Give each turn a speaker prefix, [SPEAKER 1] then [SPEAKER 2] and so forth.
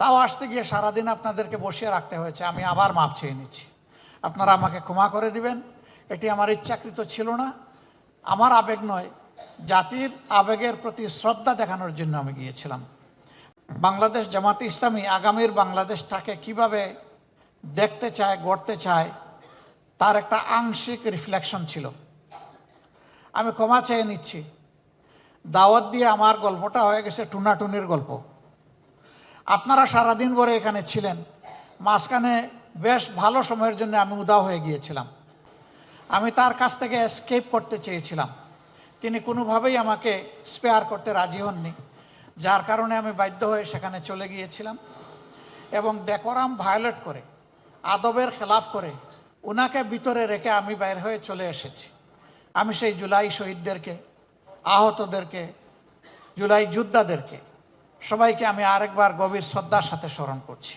[SPEAKER 1] তাও আসতে গিয়ে সারাদিন আপনাদেরকে বসিয়ে রাখতে হয়েছে। আমি আবার মাপ চেয়ে নিচ্ছি, আপনারা আমাকে ক্ষমা করে দিবেন। এটি আমার ইচ্ছাকৃত ছিল না, আমার আবেগ নয়, জাতির আবেগের প্রতি শ্রদ্ধা দেখানোর জন্য আমি গিয়েছিলাম। বাংলাদেশ জামাতে ইসলামী আগামীর বাংলাদেশটাকে কিভাবে দেখতে চায়, গড়তে চায়, তার একটা আংশিক রিফ্লেকশন ছিল। আমি ক্ষমা চেয়ে নিচ্ছি। দাওয়াত দিয়ে আমার গল্পটা হয়ে গেছে টুনাটুনির গল্প। আপনারা সারাদিন ভরে এখানে ছিলেন, মাঝখানে বেশ ভালো সময়ের জন্য আমি উধাও হয়ে গিয়েছিলাম। আমি তার কাছ থেকে এসকেপ করতে চেয়েছিলাম, তিনি কোনোভাবেই আমাকে স্পেয়ার করতে রাজি হননি, যার কারণে আমি বাধ্য হয়ে সেখানে চলে গিয়েছিলাম এবং ডেকোরাম ভায়োলেট করে, আদবের খেলাফ করে ওনাকে ভিতরে রেখে আমি বাইর হয়ে চলে এসেছি। আমি সেই জুলাই শহীদদেরকে, আহতদেরকে, জুলাই যোদ্ধাদেরকে সবাইকে আমি আরেকবার গভীর শ্রদ্ধার সাথে স্মরণ করছি।